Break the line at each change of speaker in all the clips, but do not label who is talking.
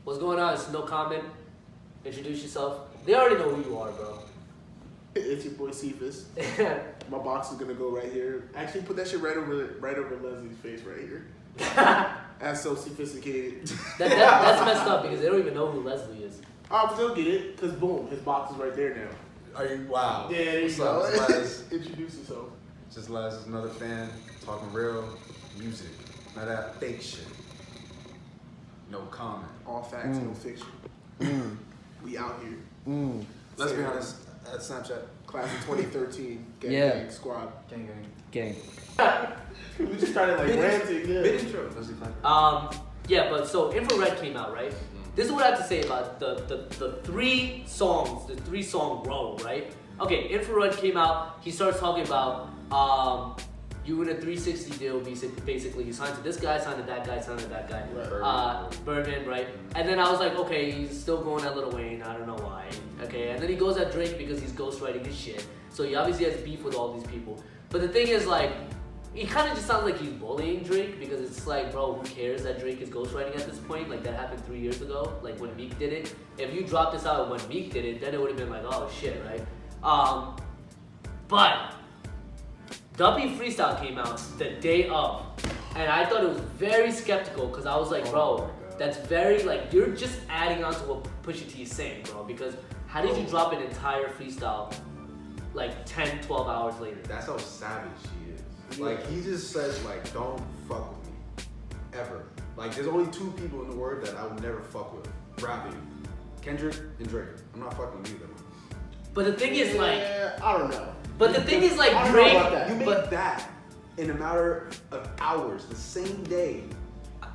What's going on? It's No Comment. Introduce yourself. They already know who you are, bro.
It's your boy Sephus. My box is gonna go right here. Actually, put that shit right over Leslie's face right here. That's so sophisticated.
That's messed up because they don't even know who Leslie is.
I'll still get it, because boom, his box is right there now.
Are you? Wow.
Yeah, there you go. Introduce yourself.
Just Les, another fan, talking real music. Not that fake shit. No comment.
All facts, no fiction. We out here.
Let's be honest, at Snapchat.
Class of 2013. Gang squad.
Gang.
We just started like ranting. Yeah.
Mid intro. Let's see.
Yeah, but so Infrared came out, right? This is what I have to say about the three songs, the 3-song row, right? Okay, Infrared came out. He starts talking about you in a 360 deal. Basically, he signed to this guy, signed to that guy, signed to that guy.
Right.
Birdman, right? And then I was like, okay, he's still going at Lil Wayne. I don't know why. Okay, and then he goes at Drake because he's ghostwriting his shit. So he obviously has beef with all these people. But the thing is, like, he kind of just sounds like he's bullying Drake because it's like, bro, who cares that Drake is ghostwriting at this point? Like, that happened 3 years ago, like when Meek did it. If you dropped this out when Meek did it, then it would have been like, oh shit, right? But Duppy Freestyle came out the day of, and I thought it was very skeptical because I was like, bro, that's very, like, you're just adding on to what Pusha T is saying, bro, because how did you drop an entire freestyle like 10, 12 hours later?
That's how savage he is. Like, he just says, like, don't fuck with me. Ever. Like, there's only 2 people in the world that I would never fuck with. Rapping. Kendrick and Drake. I'm not fucking with either.
But the thing is, like,
I don't know.
But the thing is, like,
I don't
Drake,
know about that.
You made that in a matter of hours, the same day.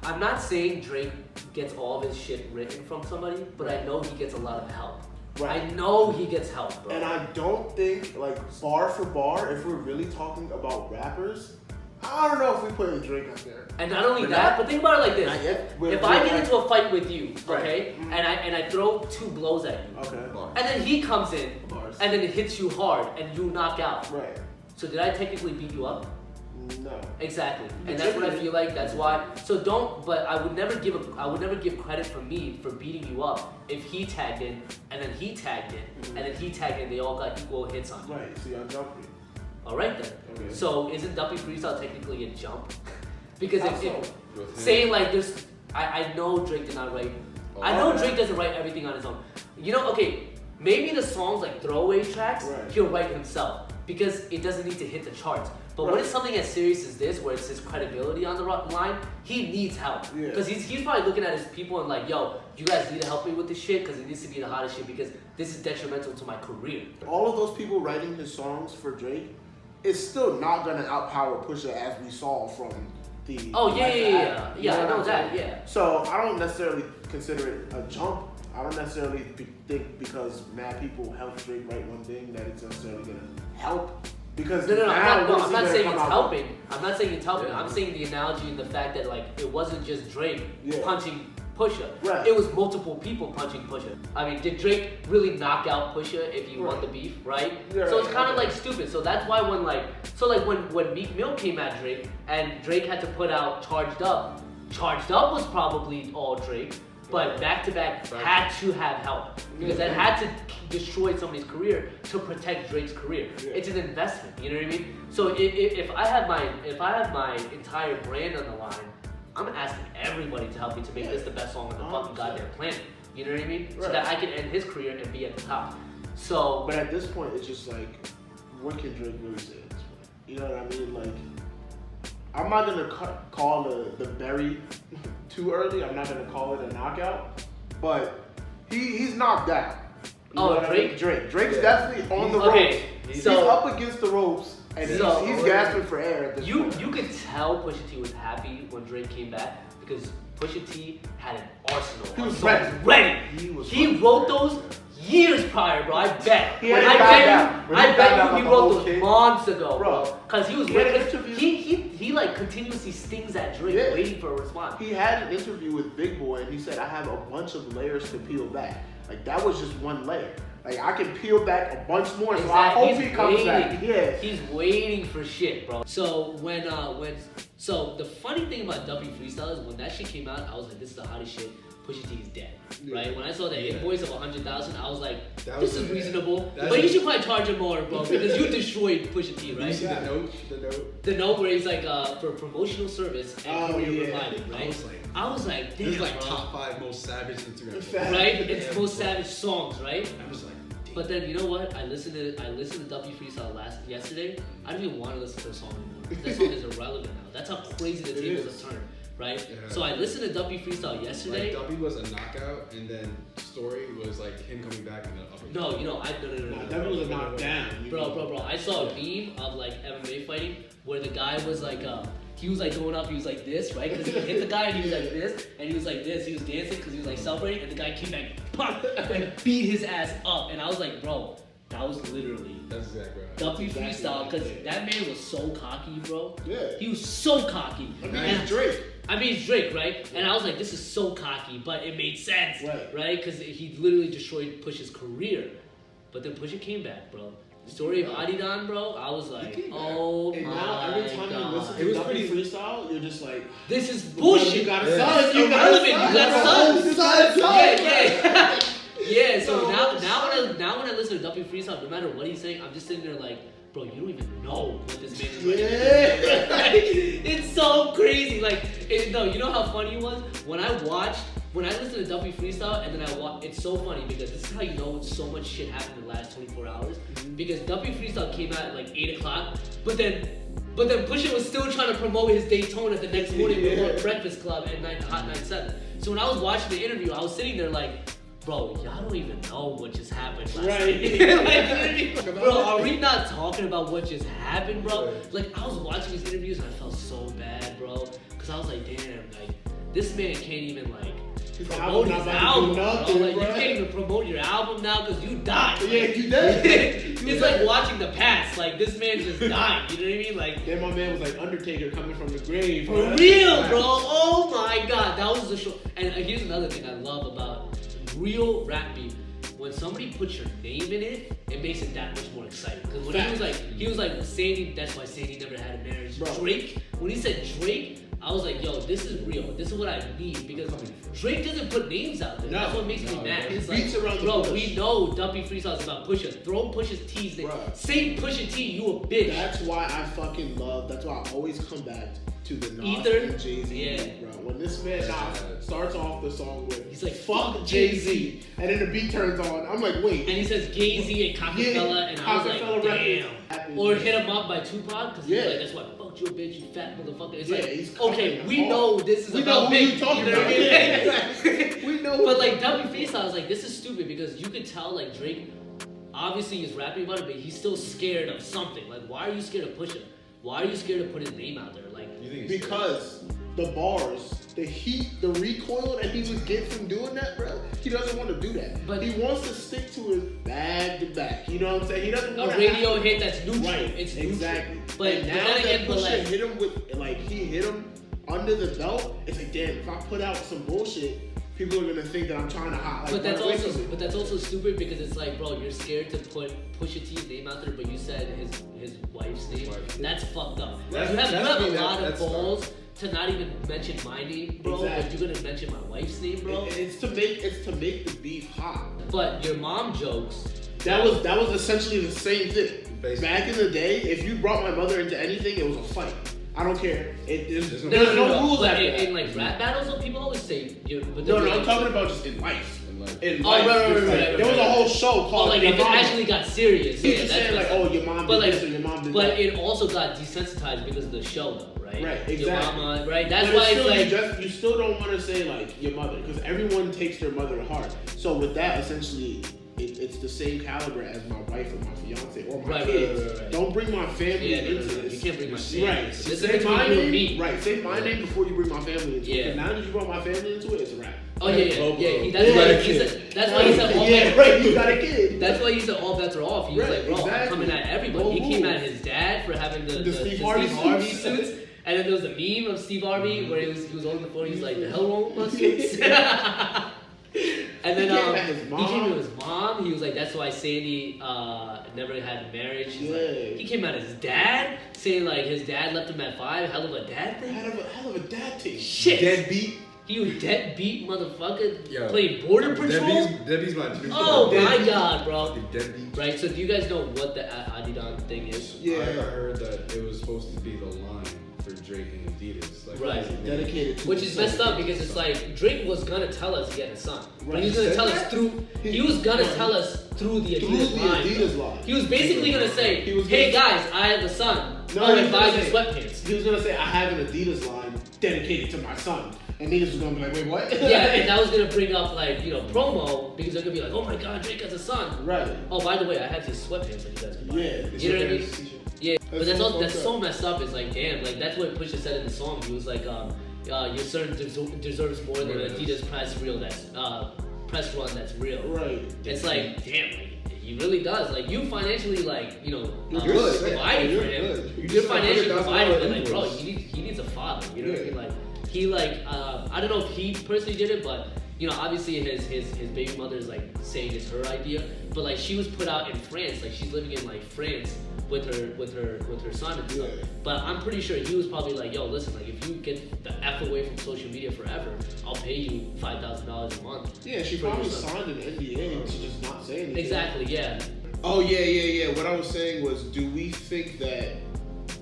I'm not saying Drake gets all of his shit written from somebody, but I know he gets a lot of help.
Right.
I know he gets help, bro.
And I don't think, like, bar for bar, if we're really talking about rappers, I don't know if we put Drake up there.
And not only that, but think about it like this.
Not yet.
If I get into a fight with you, okay,
Right.
and I throw 2 blows at you,
Okay.
and then he comes in,
Bars.
and then it hits you hard, and you knock out.
Right.
So did I technically beat you up?
No.
Exactly, and that's what I feel like. That's why. So don't. But I would never give credit for me for beating you up if he tagged in, and then he tagged in, and then he tagged in. They all got equal hits on you.
Right. So y'all jumped me.
All right then.
Okay.
So isn't Duppy Freestyle technically a jump? Because
How
if
so?
saying like there's, I know Drake did not write. I know Drake doesn't write everything on his own. You know, okay, maybe the songs like throwaway tracks he'll write himself because it doesn't need to hit the charts. But when it's something as serious as this, where it's his credibility on the line, he needs help. Because he's probably looking at his people and like, yo, you guys need to help me with this shit because it needs to be the hottest shit because this is detrimental to my career.
All of those people writing his songs for Drake is still not gonna outpower Pusha as we saw from the.
Oh yeah, I know that,
saying?
yeah.
So I don't necessarily consider it a jump. I don't necessarily think because mad people help Drake write one thing that it's necessarily gonna help. Because
no, I'm not saying it's helping.
With?
I'm not saying it's helping.
Yeah.
I'm saying the analogy and the fact that like it wasn't just Drake punching Pusha.
Right.
It was multiple people punching Pusha. I mean, did Drake really knock out Pusha if he won the beef, right?
Yeah,
so it's kind of like stupid. So that's why when Meek Mill came at Drake and Drake had to put out Charged Up was probably all Drake. But back to back had to have help because that had to destroy somebody's career to protect Drake's career. It's an investment, you know what I mean? So if I have my entire brand on the line, I'm asking everybody to help me to make this the best song on the fucking goddamn planet. You know what I mean? So that I can end his career and be at the top. So,
but at this point, it's just like, what can Drake really say at this point? You know what I mean? Like, I'm not gonna call the berry too early. I'm not gonna call it a knockout, but he's knocked out. You know what
Drake?
I mean? Drake's definitely on the ropes.
Okay,
He's
so
up against the ropes, and he's gasping for air at this point.
You could tell Pusha T was happy when Drake came back because Pusha T had an arsenal.
He was ready.
He wrote those years prior, bro. I bet. I bet he wrote those months ago, bro. Because he was he like continuously stings at Drake, waiting for a response.
He had an interview with Big Boy, and he said, "I have a bunch of layers to peel back." Like that was just one layer. Like I can peel back a bunch more. So I hope he comes back. Yeah,
he's waiting for shit, bro. So so the funny thing about Duppy Freestyle is when that shit came out, I was like, this is the hottest shit. Pusha T is dead,
Yeah.
right? When I saw that
Yeah.
invoice of 100,000, I was like,
That
this
was-
is reasonable.
that's
But
a-
you should probably charge him more, bro, because you destroyed Pusha T,
You
right?
see the note? The note?
The note where he's like, for promotional service and
Oh,
career
yeah.
reviving, right?
I
I was like,
This
damn,
is like
bro.
top 5 most savage Instagram posts.
Fact.
Right? It's
Yeah,
most
bro.
savage songs, right?
I was like, damn.
But then you know what? I listened to W Freestyle yesterday. I don't even want to listen to the song anymore. That song is irrelevant now. That's how crazy the
It
tables
is.
have turned, right?
Yeah.
So I listened to W Freestyle yesterday.
Like Duppy was a knockout, and then Story was like him coming back and then upper.
No, you know,
Nah, that was a knockdown.
Bro. I saw a meme of like MMA fighting where the guy was like, he was like going up, he was like this, right? Because he hit the guy and he was like this, and he was like this. He was dancing because he was like celebrating, and the guy came back, pop, and beat his ass up. And I was like, bro, that was literally
That's exactly right.
W
That's exactly
Freestyle,
what
because
I did.
that man was so cocky, bro.
Yeah.
He was so cocky.
I mean,
And-
it's Drake.
I mean, it's Drake, right? And I was like, this is so cocky, but it made sense,
Right.
Because he literally destroyed Push's career. But then Pusha came back, bro. The story of Adidan, bro, I was like,
came back.
oh
And
my
now every time you listen
god.
to
was
W
pretty-
Freestyle, you're just like,
This is
bro,
bullshit.
You got a
Yeah.
son.
It's
You got a
irrelevant.
son.
You got
bro.
sons.
You got a son.
Yeah. Yeah, so
Yo,
now when I listen to W Freestyle, no matter what he's saying, I'm just sitting there like, bro, you don't even know what this man is
Yeah.
like, it's so crazy. Like, no, you know how funny it was? When I listened to W Freestyle and then I watched, it's so funny because this is how you know so much shit happened in the last 24 hours. Because W Freestyle came out at like 8 o'clock, but then Pusha was still trying to promote his Daytona the next morning with Breakfast Club at Hot 97. So when I was watching the interview, I was sitting there like, bro, y'all don't even know what just happened last
Right.
night. Like, bro, are we not talking about what just happened, bro?
Right.
Like, I was watching these interviews and I felt so bad, bro. Because I was like, damn, like, this man can't even, like,
His
promote
album
his
not about to
album,
do
bro.
nothing,
Like, you
bro.
can't even promote your album now because you died.
Yeah, you did.
It's like watching the past. Like, this man just died. You know what I mean? Like,
Then my man was like Undertaker coming from the grave.
for
bro.
real, bro. Oh my god, that was the show. And here's another thing I love about real rap beef. When somebody puts your name in it, it makes it that much more exciting. Because when he was like Sandy, that's why Sandy never had a marriage.
Bro.
Drake, when he said Drake, I was like, yo, this is real. This is what I need because Drake doesn't put names out there.
No.
That's what makes me
No,
mad.
he
It's
beats
like,
around the
bro,
bush.
we know Duppy Freestyle is about Pusha. Throw Pusha's T's name.
Bruh.
Say Pusha T, you a bitch.
That's why I fucking love. That's why I always come back to the Nas
Either-
and Jay-Z,
yeah.
bro. When this man Nas starts off the song with
He's like,
"fuck Jay-Z," and then the beat turns on, I'm like, wait.
And he says Gay-Z and Cockafella, and I was like,
Rockefeller
damn.
Records.
Or Hit 'Em Up by Tupac, because he's
Yeah.
like, that's why I fucked you a bitch, you fat motherfucker. It's
Yeah,
like,
he's
okay,
coming
we
hard.
know this is
We
about
know who
Big.
you talking
know what I
about.
mean?
We know.
But like, W Freestyle is like, this is stupid because you could tell like Drake, obviously he's rapping about it, but he's still scared of something. Like, why are you scared of Pusha? Why are you scared to put his name out there? Like,
You think it's
because the bars, the heat, the recoil that he would get from doing that, bro, he doesn't want to do that.
But-
he wants to stick to his back to back. You know what I'm saying? He doesn't
a
want
radio hit that's neutral.
Right,
It's neutral.
exactly.
But
and now
then
that
again, but
Pusha
like,
hit him with, like, he hit him under the belt, it's like, damn, if I put out some bullshit, people are gonna think that I'm trying to hide. Like,
but that's
run away
also
from it.
stupid because it's like, bro, you're scared to put Pusha T's name out there, but you said his wife's name.
wife.
That's fucked up.
That's-
you have
that's
a
me,
lot of
that's
balls to not even mention my name, bro. But
Exactly.
you're gonna mention my wife's name, bro.
It's to make the beef hot.
But your mom jokes.
That was essentially the same thing.
Basically.
Back in the day, if you brought my mother into anything, it was a fight. I don't care. There's
No,
no rules
But
after
in
that.
like rap battles, though, people always say. But
No,
they're
I'm
like-
talking about just in life.
in life?
In
Oh,
life,
right,
just
right,
like,
right,
there was a
right.
whole show
Oh,
called
like
Your
if it
Mama.
actually got serious.
He's
Yeah,
just
that's
saying like,
what's-
oh, your mom
But
did
like,
this or your mom did
but
that.
it also got desensitized because of the show, though, right?
Right,
Your
exactly.
mama, right? That's
But
why
still,
it's like.
you still don't want to say like your mother because everyone takes their mother to heart. So with that, essentially, it's the same caliber as my wife or my fiance or my
Right,
kids.
right.
Don't bring my family
Yeah, no,
into
no, no.
this.
You can't bring my
Right.
family. This is
Say
between
my
you and
name.
me.
Right. Say my
Yeah.
name before you bring my family into
Yeah.
it. And now that you brought my family into it, it's a wrap.
Oh yeah, yeah,
Bobo.
yeah.
You
That's
got
why
a
he
kid.
said. That's why he said all
Yeah,
bets.
right. You got a kid.
That's why he said all bets are off. He was
Right,
like, bro, I'm
exactly.
coming at everybody.
No
He came
rules.
at his dad for having the
Steve Harvey
suits. And then there was a meme of Steve Harvey where he was on the phone. He was like, "The hell wrong with my suits?" And then
He came at his
he
mom.
came to his mom. He was like, "That's why Sandy never had a marriage." He's like,
Yeah.
he came at his dad, saying like his dad left him at 5. Hell of a dad thing.
Hell of a dad thing.
Shit.
Deadbeat.
You deadbeat motherfucker.
Yo,
playing Border Patrol.
Debbie's my new
Oh
favorite.
my god, bro.
You deadbeat.
Right. So do you guys know what the Adidas thing is?
Yeah.
I heard that it was supposed to be the line for Drake and Adidas. Like,
Right.
Dedicated to
Which is messed up because it's like Drake was gonna tell us he had a son. But
Right.
he was gonna
He
tell
said
us
that?
through. He was gonna
Right.
tell us through the
Through
Adidas
the
line.
Adidas line.
He was basically gonna say,
He was
"Hey
gonna-
guys, I have a son.
No,
Oh,
he
he
was
buys
gonna
me
say-
sweatpants."
He was gonna say, I have an Adidas line dedicated to my son. And niggas was gonna be like, wait, what?
Yeah, and that was gonna bring up like, you know, promo because they're gonna be like, "Oh my god, Drake has a son."
Right.
Oh, by the way, I have these sweatpants that you guys can buy.
Yeah.
You know what I mean? Yeah, but that's
so
that's
fucked
so
up.
messed up. It's like, damn, like that's what Pusha said in the song. He was like, your son deserves more than an Adidas press run that's real.
Right.
It's like, damn, like, he really does. Like you financially, like, you know,
You're good.
providing
You're
for him.
good.
You
You're
just
financially
$100,000
providing for him. Like, bro,
invoice.
he needs a father. You know what I
Yeah.
mean? Like he I don't know if he personally did it, but you know, obviously his baby mother is like saying it's her idea, but like she was put out in France, like she's living in like France with her son and stuff.
Yeah.
But I'm pretty sure he was probably like, yo, listen, like if you get the F away from social media forever, I'll pay you $5,000 a month.
Yeah, she
for
probably
your son.
signed an NDA to just not say anything.
Exactly, yeah.
Oh, yeah. What I was saying was, do we think that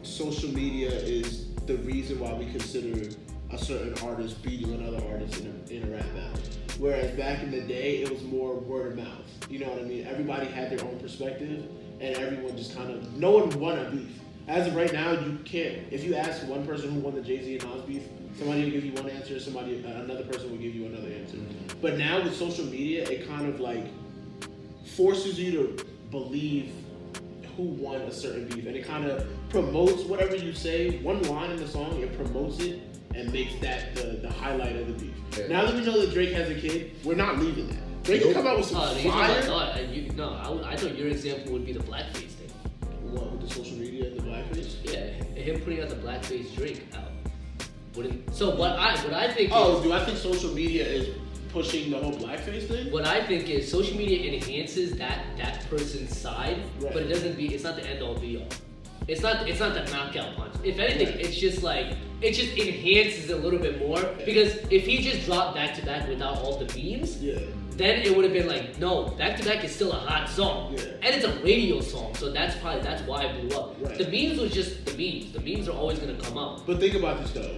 social media is the reason why we consider a certain artist beating another artist in a rap battle? Whereas back in the day, it was more word of mouth. You know what I mean? Everybody had their own perspective, and everyone just kind of, no one won a beef. As of right now, you can't, if you ask one person who won the Jay-Z and Nas beef, somebody will give you one answer, another person will give you another answer. But now with social media, it kind of like forces you to believe who won a certain beef, and it kind of promotes whatever you say. One line in the song, it promotes it and makes that the highlight of the beef.
Yeah.
Now that we know that Drake has a kid, we're not leaving that. Drake can come out with some
Oh, you
fire.
I thought your example would be the blackface thing.
What, with the social media and the blackface?
Yeah, him putting out the blackface Drake out. So what I think
Oh,
is,
do I think social media is pushing the whole blackface thing?
what I think is social media enhances that person's side,
Right.
but it's not the end all be all. It's not the knockout punch. If anything,
Right.
it's just like it just enhances it a little bit more, because if he just dropped back to back without all the memes,
Yeah.
then it would have been like, no, back to back is still a hot song,
Yeah.
and it's a radio song, so that's why it blew up.
Right.
The memes was just the memes. The memes are always gonna come up.
But think about this though.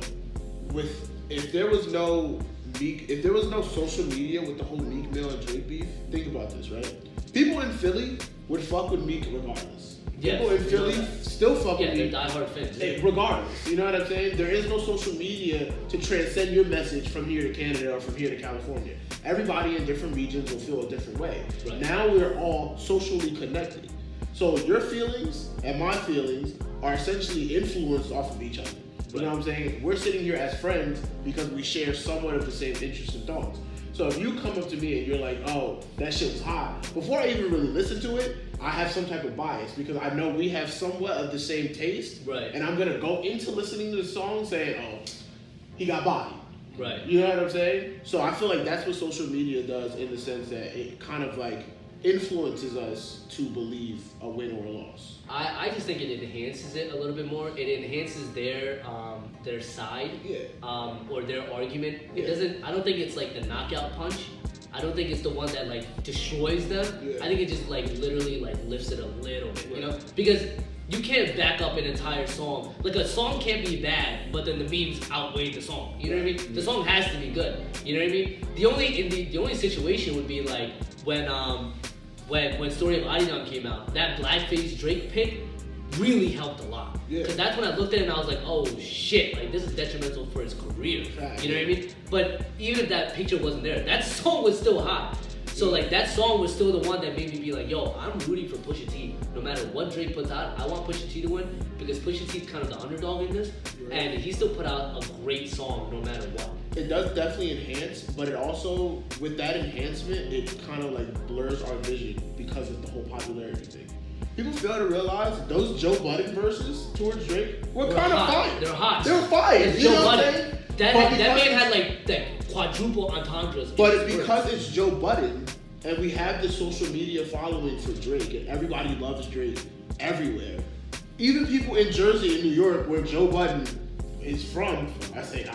If there was no social media with the whole Meek Mill and Drake beef, think about this, right? People in Philly would fuck with Meek regardless.
Yes,
People in
we
Philly
know that.
still fuck
Yeah,
with
they're
Meek.
diehard fans.
Regardless, you know what I'm saying? There is no social media to transcend your message from here to Canada or from here to California. Everybody in different regions will feel a different way.
Right.
Now we're all socially connected. So your feelings and my feelings are essentially influenced off of each other. You know what I'm saying? We're sitting here as friends because we share somewhat of the same interests and thoughts. So if you come up to me and you're like, oh, that shit was hot, before I even really listen to it, I have some type of bias because I know we have somewhat of the same taste.
Right.
And I'm gonna go into listening to the song saying, oh, he got bodied.
Right.
You know what I'm saying? So I feel like that's what social media does in the sense that it kind of like influences us to believe a win or a loss.
I just think it enhances it a little bit more. It enhances their side,
Yeah.
or their argument. It
Yeah.
doesn't. I don't think it's like the knockout punch. I don't think it's the one that like destroys them.
Yeah.
I think it just like literally like lifts it a little bit, you
Right.
know? Because you can't back up an entire song. Like a song can't be bad, but then the memes outweigh the song. You know what I mean? The song has to be good. You know what I mean? The only situation would be like when Story of Adidas came out, that blackface Drake pick really helped a lot.
Yeah.
Because that's when I looked at it and I was like, oh shit, like this is detrimental for his career.
Right.
You know what I mean? But even if that picture wasn't there, that song was still hot. So like that song was still the one that made me be like, yo, I'm rooting for Pusha T. No matter what Drake puts out, I want Pusha T to win because Pusha T's kind of the underdog in this,
Right.
and he still put out a great song no matter what.
It does definitely enhance, but it also, with that enhancement, it kind of like blurs our vision because of the whole popularity thing. People fail to realize those Joe Budden verses towards Drake were
They're
kind of
hot.
fire.
They're hot.
They were fire.
It's
You
Joe
know what I'm
Budden.
saying?
That
But
man
because-
had like quadruple entendres. in
But
his
it's
words.
because it's Joe Budden, and we have the social media following for Drake, and everybody loves Drake everywhere. Even people in Jersey and New York, where Joe Budden is from, I say,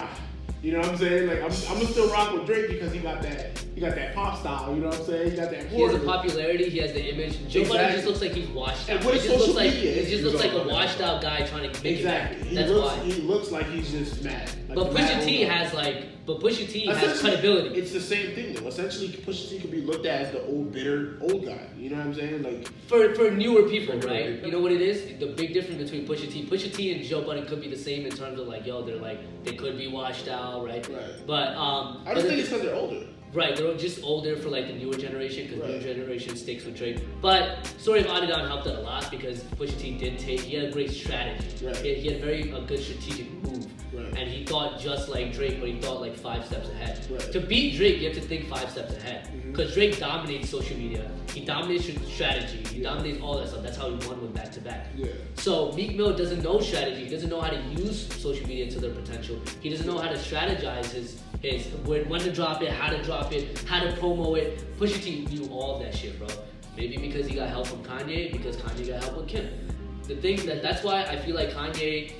You know what I'm saying? Like I'm gonna still rock with Drake because he got that pop style. You know what I'm saying? He got that.
He has the popularity. He has the image. Joe Budden just looks like he's washed out.
And what is
He just
social
looks like
media?
he just looks like a washed out guy trying to make it back. That's why.
He looks like he's just mad. Like
But Pusha T has credibility.
It's the same thing though. Essentially, Pusha T could be looked at as the old bitter old guy. You know what I'm saying? Like
for newer people, right? You know what it is? The big difference between Pusha T and Joe Budden could be the same in terms of like, yo, they could be washed out, right?
Right.
But
I don't think it's because they're older.
Right, they're just older for like the newer generation because newer generation sticks with Drake. But Story of Adidon helped out a lot because Pusha T he had a great strategy.
Right.
He had a good strategic move.
Right.
And he thought just like Drake, but he thought like 5 steps ahead.
Right.
To beat Drake, you have to think 5 steps ahead. Because Drake dominates social media. He dominates strategy. He dominates all that stuff. That's how he won with back-to-back.
Yeah.
So Meek Mill doesn't know strategy. He doesn't know how to use social media to their potential. He doesn't know how to strategize his when to drop it, how to promo it. Pusha T knew all of that shit, bro. Maybe because he got help from Kanye, because Kanye got help with Kim. The thing that's why I feel like Kanye.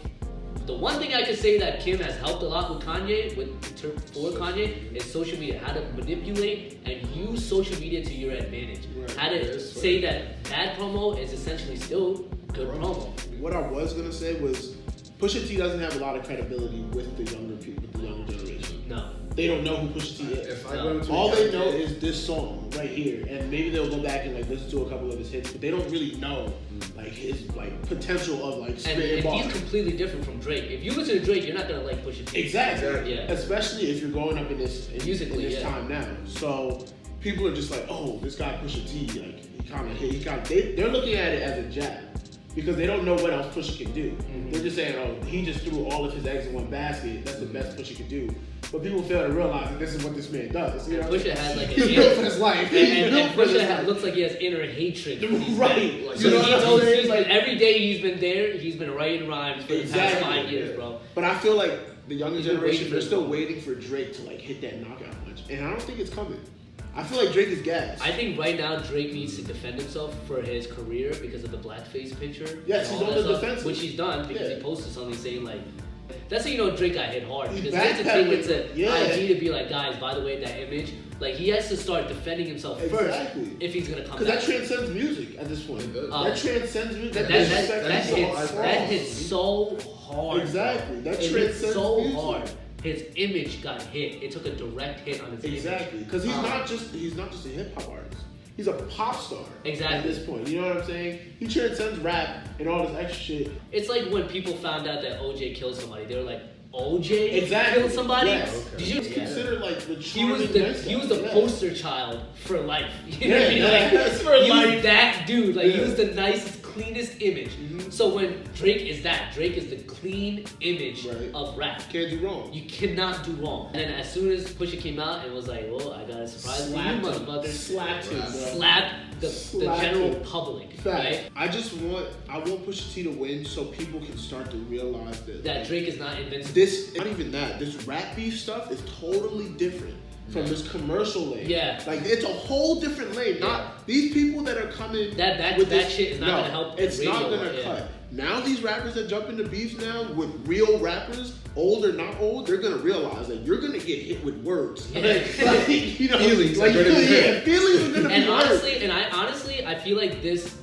The one thing I could say that Kim has helped a lot with Kanye, for Kanye, is social media. How to manipulate and use social media to your advantage.
Right.
How to say that bad promo is essentially still good promo.
What I was gonna say was, Pusha T doesn't have a lot of credibility with the younger people, with the younger generation.
No.
They don't know who Pusha T is.
No.
All they know is this song right here, and maybe they'll go back and like listen to a couple of his hits, but they don't really know like his like potential of like spitting
And
bars.
he's completely different from Drake. If you listen to Drake, you're not gonna like Pusha T.
Exactly.
Yeah.
Especially if you're growing up in this time now. So people are just like, oh, this guy Pusha T, like they're looking at it as a jab. Because they don't know what else Pusha can do. They're just saying, oh, he just threw all of his eggs in one basket. That's the best Pusha can do. But people fail to realize that this is what this man does. You know?
Pusha has like
he's built for his life.
And Pusha looks like he has inner hatred.
Right.
Like,
So
he knows like every day he's been there, he's been writing rhymes for the past 5 years, bro.
But I feel like the younger generation, they're still waiting for Drake to like hit that knockout punch. And I don't think it's coming. I feel like Drake is gas.
I think right now Drake needs to defend himself for his career because of the blackface picture.
Yes, he's on the defensive.
Which he's done because he posted something saying like, that's how you know Drake got hit hard.
He's
Because he has to take it to
yeah.
IG to be like, guys, by the way, that image, like he has to start defending himself first if he's gonna come back.
Because that transcends music at this point. That transcends music.
That hits so hard.
Exactly. That
it
transcends
hit so
music.
hard. His image got hit. It took a direct hit on his image.
Exactly. Because he's not just a hip hop artist. He's a pop star.
Exactly.
At this point, you know what I'm saying? He transcends rap and all this extra shit.
It's like when people found out that OJ killed somebody. They were like, OJ killed somebody?
Yes.
Okay. Did you
consider like the
he was the poster child for life. You know what I mean?
For life.
Was that dude. Like he was the nicest, cleanest image. So when Drake is the clean image of rap.
Can't do wrong.
You cannot do wrong. And then as soon as Pusha came out and was like, well, I got a surprise for you, motherfucker. Slapped the general public. Right?
I want Pusha T to win so people can start to realize that
Drake is not invincible.
Not even that. This rap beef stuff is totally different from this commercial lane.
Yeah.
Like it's a whole different lane. Not these people that are coming
that shit is not gonna help.
It's not gonna cut. Now these rappers that jump into beefs now with real rappers, old or not old, they're gonna realize that you're gonna get hit with words.
Yeah.
Like, you know,
feelings
like,
are gonna be
feelings are gonna be
honestly, I feel like this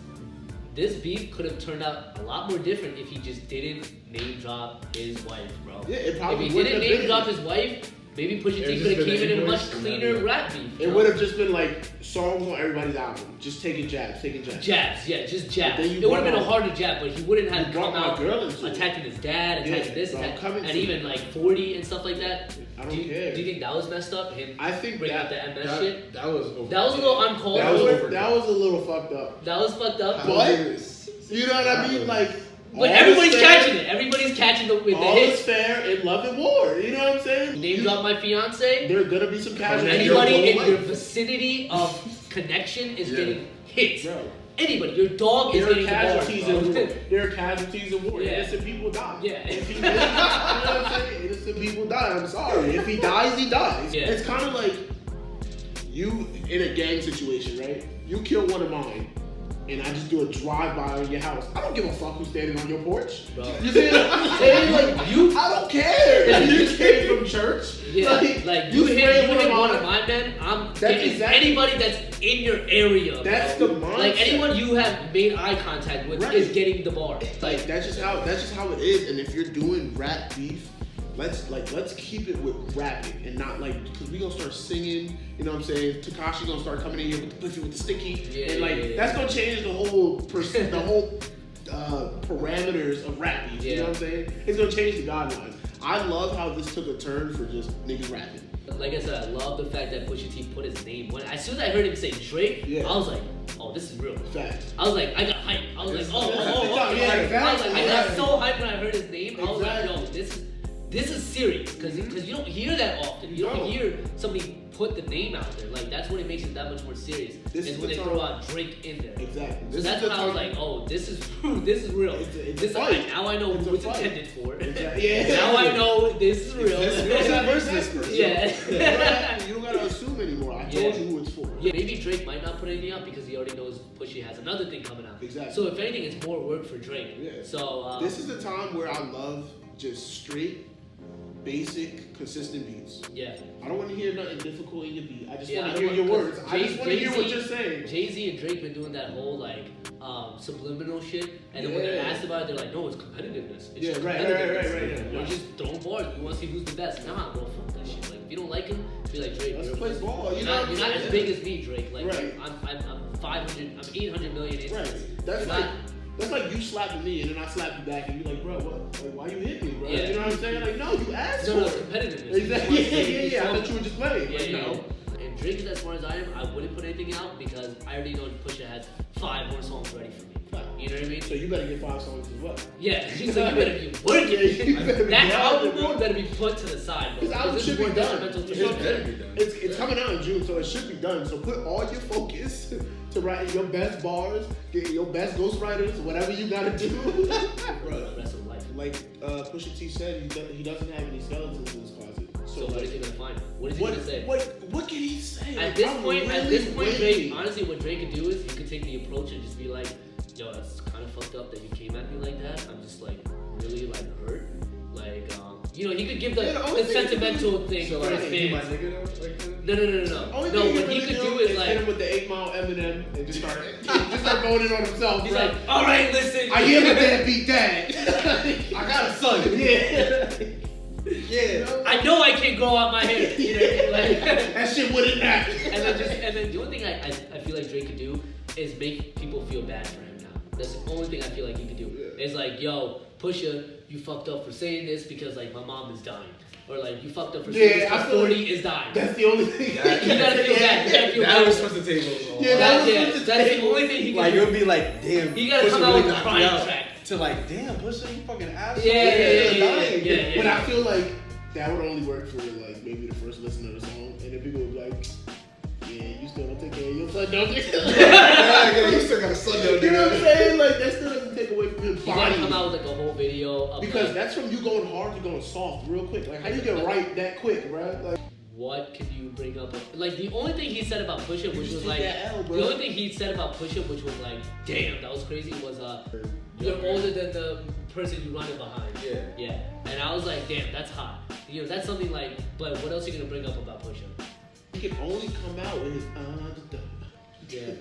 beef could have turned out a lot more different if he just didn't name drop his wife, bro.
Yeah, it probably
if he didn't name drop his wife, maybe Pusha T could have came in a much cleaner rap beef.
It would have just been like songs on everybody's album, just taking jabs.
Jabs, yeah, just jabs. It would have been a harder jab, but he wouldn't have come out attacking his dad, attacking this, and even like 40 and stuff like that.
I don't care.
Do you think that was messed up?
I think
bringing out the MS shit.
That was over.
That was a little uncalled for.
That was a little fucked up.
That was fucked up.
But you know what I mean, like.
But everybody's catching it. Everybody's catching the hit.
All is fair in love and war. You know what I'm saying?
Name drop my fiance.
There are gonna be some casualties.
Anybody in your vicinity of connection is getting hit. Bro. Anybody, your dog is getting
casualties in war.
There
There are casualties in war.
Yeah.
Innocent people die.
Yeah.
If he lives, you know what I'm saying? Innocent people die. I'm sorry. If he dies, he dies.
Yeah.
It's kind of like you in a gang situation, right? You kill one of mine. and I just do a drive-by on your house, I don't give a fuck who's standing on your porch.
Bro.
You see what I'm saying? Like, I don't care.
Yeah,
You came from church.
Yeah, like you hit one of my men, I'm getting anybody that's in your area.
That's
bro.
the mindset.
Like anyone you have made eye contact with is getting the bar.
Like that's just how it is. And if you're doing rap beef, let's keep it with rapping and not like, because we gonna start singing. You know what I'm saying? Tekashi gonna start coming in here with the pussy with the sticky, and like that's gonna change the whole parameters of rap beef. You know what I'm saying? It's gonna change the guidelines. I love how this took a turn for just niggas rapping.
Like I said, I love the fact that Pusha T put his name. As soon as I heard him say Drake, I was like, oh, this is real.
Facts.
I was like, I got hype. I was like, oh. I got so hyped when I heard his name. I was like, yo, this is serious, because you don't hear that often. You don't hear somebody put the name out there. Like that's when it makes it that much more serious. Is when they throw out Drake in there.
Exactly.
So that's when I was like, oh, this is real. Now I know who it's intended for.
Yeah.
Now I know this is real.
Yeah. You don't gotta assume anymore. I told you who it's for.
Yeah. Maybe Drake might not put anything out because he already knows Pusha has another thing coming out.
Exactly.
So if anything, it's more work for Drake.
Yeah.
So
this is the time where I love just straight, basic, consistent beats.
Yeah.
I don't want to hear nothing difficult in your beat. I just want to hear your words. I just want to hear what you're saying.
Jay-Z and Drake been doing that whole like subliminal shit, and then when they're asked about it, they're like, no, it's competitiveness. It's
Right.
We're just throwing bars. We want to see who's the best. Nah, bro, fuck that shit. Like, if you don't like him, be like, Drake,
let's play ball.
You're not as big as me, Drake. Like, I'm 800 million into this.
That's like you slapping me and then I slap you back and you're like, bro, what? Like, why you hit me, bro?
Yeah.
You know what I'm saying? Like, no, you asked for it.
No, it's competitiveness.
Exactly. Yeah. I thought you were just playing.
Yeah,
like, no.
And Drake is as smart as I am. I wouldn't put anything out because I already know Pusha has 5 more songs ready for me. You know what I mean?
So you better get 5 songs as well.
Yeah, so you better be working. That album mode better be put to the side, bro.
This album should be done.
It's
It's coming out in June, so it should be done. So put all your focus to writing your best bars, get your best ghostwriters, whatever you gotta do.
Bro, that's a life.
Like Pusha T said, he doesn't have any skeletons in his closet.
So what is he gonna find? What is he gonna say?
What can he say?
At this point, Drake, honestly, what Drake could do is he could take the approach and just be like, yo, that's kind of fucked up that you came at me like that. I'm just like really like hurt. Like, you know, he could give the sentimental thing for his fans. No. No, what he could do is like
hit him with the 8 Mile Eminem and just start voting on himself.
He's like, all right, listen.
I hear my deadbeat dad. I got a son. Yeah.
I know I can't grow out my hair. You know, like
that shit wouldn't happen.
And then the only thing I feel like Drake could do is make people feel bad for him now. That's the only thing I feel like he could do. Yeah. It's like, yo, Pusha, you fucked up for saying this because like my mom is dying. Or like you fucked up for saying this because 40 is dying.
That's the only thing.
You gotta feel bad. You gotta feel bad.
That was from the table.
That's the only thing he can do.
Like it would be like, damn.
He gotta come out with a crying track.
To like, damn, Pusha, you fucking asshole.
Yeah.
But I feel like that would only work for like maybe the first listen of the song, and then people would be like, yeah, you still don't take care of your son, don't you?
Yeah, you still got a son, don't you?
You know what I'm saying? Like that still doesn't take away from his body.
You gotta come out with like a whole video of
because that's from you going hard to going soft real quick. Like how you get right that quick, bro? Like
what can you bring up? Like the only thing he said about Pusha, which was like
the
only thing he said about Pusha, which was like, damn, that was crazy, was you're older than the person you running behind. Yeah. And I was like, damn, that's hot. You know, that's something like. But what else are you gonna bring up about Pusha?
He can only come out with his
Yeah.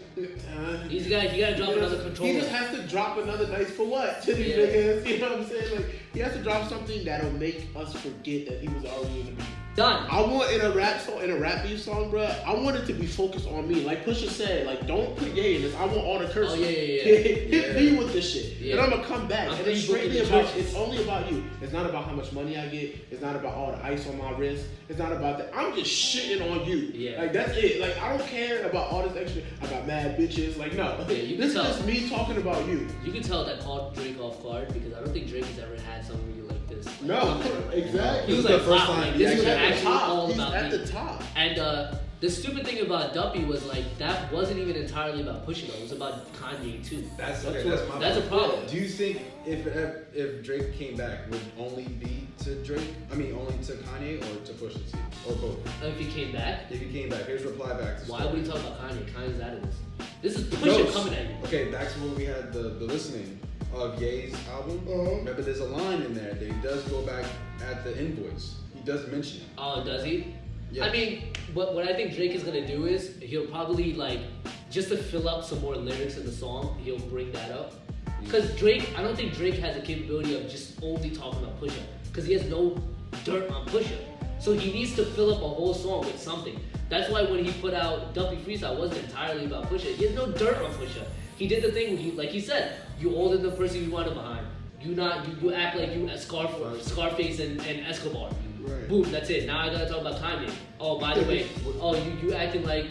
He gotta drop another controller.
He just has to drop another nice for what to these niggas. You know what I'm saying? Like he has to drop something that'll make us forget that he was already in the beat.
Done.
I want in a rap beef song, bro. I want it to be focused on me. Like Pusha said, like don't put Ye in this. I want all the curses.
Oh yeah.
Hit me with this shit, and I'm gonna come back.
I'm
and it's straightly about. It's only about you. It's not about how much money I get. It's not about all the ice on my wrist. It's not about that. I'm just shitting on you.
Yeah.
Like that's it. Like I don't care about all this extra. I got mad bitches. Like no.
Yeah,
this is just me talking about you.
You can tell that caught Drake off guard because I don't think Drake has ever had something really like this.
No, exactly.
He was like, first time. This was actually all about
at
me.
the top.
And the stupid thing about Duppy was like that wasn't even entirely about Pusha though. It was about Kanye too.
That's
a problem.
Do you think if Drake came back would only be to Drake? I mean, only to Kanye or to Pusha T or both?
If he came back.
If he came back, here's reply back.
Why would he talk about Kanye? Kanye's out of this. This is Pusha coming at you.
Okay, back to when we had the listening of Ye's album. Remember, there's a line in there that he does go back at the invoice. He does mention it.
Oh, does he?
Yeah.
I mean, what I think Drake is gonna do is he'll probably like just to fill up some more lyrics in the song, he'll bring that up. Because Drake, I don't think Drake has the capability of just only talking about Pusha, because he has no dirt on Pusha. So he needs to fill up a whole song with something. That's why when he put out Dumpy Freestyle, it wasn't entirely about Pusha. He has no dirt on Pusha. He did the thing where like he said, you older than the person you wanted behind. You act like you Scarface and Escobar.
Right.
Boom, that's it. Now I gotta talk about Kanye. Oh, by the way, you acting like,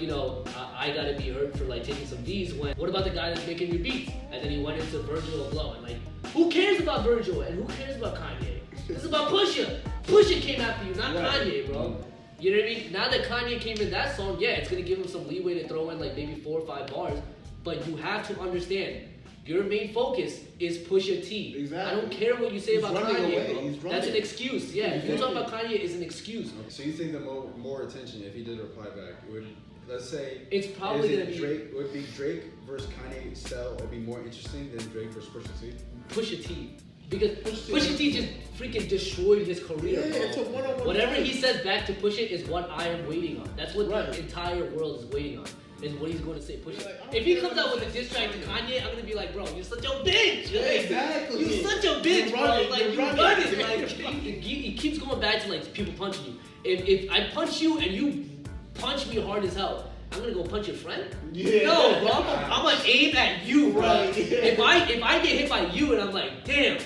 I gotta be hurt for like taking some V's when, what about the guy that's making your beats? And then he went into Virgil Abloh and like, who cares about Virgil and who cares about Kanye? This is about Pusha. Pusha came after you, not Kanye, bro. You know what I mean? Now that Kanye came in that song, yeah, it's gonna give him some leeway to throw in like maybe 4 or 5 bars, but you have to understand, your main focus is Pusha T.
Exactly.
I don't care what you say about Kanye, bro. That's an excuse. Yeah,
Exactly.
you talking about Kanye is an excuse.
Okay, so you think the more attention if he did reply back, it would, let's say,
It's probably gonna be
Drake, would be Drake versus Kanye sell or be more interesting than Drake versus Pusha T?
Pusha T. Because Pusha T just freaking destroyed his career,
Yeah,
bro.
it's a one-on-one
Whatever
fight.
he says back to Pusha is what I am waiting on. That's what
Right.
the entire world is waiting on. Is what he's going to say. Pusha.
Like, I don't
If he
care
comes out
what
with a
you
diss track to
say.
Kanye, I'm gonna be like, bro, you're such a bitch.
Yeah, exactly.
You're such a bitch,
You're
bro.
running,
Like
you're
you
running.
run it. Like he keeps going back to like people punching you. If I punch you and you punch me hard as hell, I'm gonna go punch your friend?
Yeah.
No, bro. I'm like aim at you, bro.
Right, yeah.
If I get hit by you and I'm like, damn,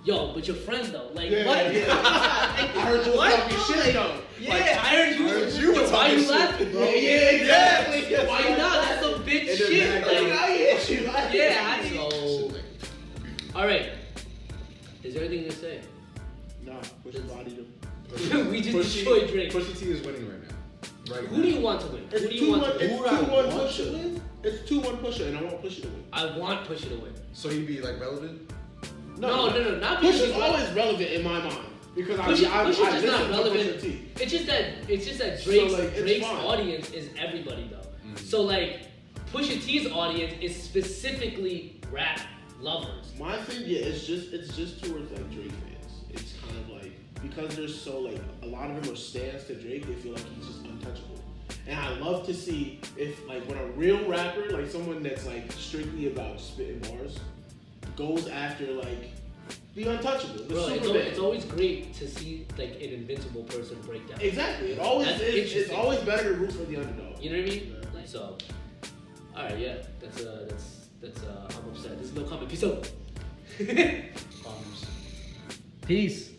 yo, but your friend though, like
Yeah,
what?
yeah. I heard you was
What,
talking
bro?
shit though.
Yeah, I heard you.
were
Why
talking
you
shit.
laughing, bro?
Yeah, exactly.
Why you not? That's some bitch
It
shit.
doesn't
Like,
I hit you.
yeah, I know. All right. Is there anything to say?
Nah, push his body to.
We just destroyed Drake.
Pusha T is winning right now. Right
Who
now.
do you want to win? Who
It's
do you want to
2-1.
win?
It's
Who do I
2-1
want
Pusha.
to win?
It's 2-1 Pusha, and I want Pusha to win.
I want Pusha to win.
So he'd be like relevant?
No, not because
Pusha's
he's
always relevant in my mind because
Pusha's just not
listen to
relevant.
Pusha T.
It's just that
So,
Drake's,
like, it's
Drake's
fine.
audience is everybody though. So like Pusha T's audience is specifically rap lovers.
My thing, yeah, it's just towards like Drake fans. It's kind of like because there's so like a lot of them are stands to Drake, they feel like he's just untouchable. And I love to see if like when a real rapper, like someone that's like strictly about spitting bars, goes after like the untouchable, the
Bro,
Superman.
it's always great to see like an invincible person break down.
Exactly. It always
That's
is. It's
interesting.
always better to root for the underdog.
You know what I mean? Like, so, all right, yeah, that's I'm upset. There's no comment. Peace out.
Problems.
Peace.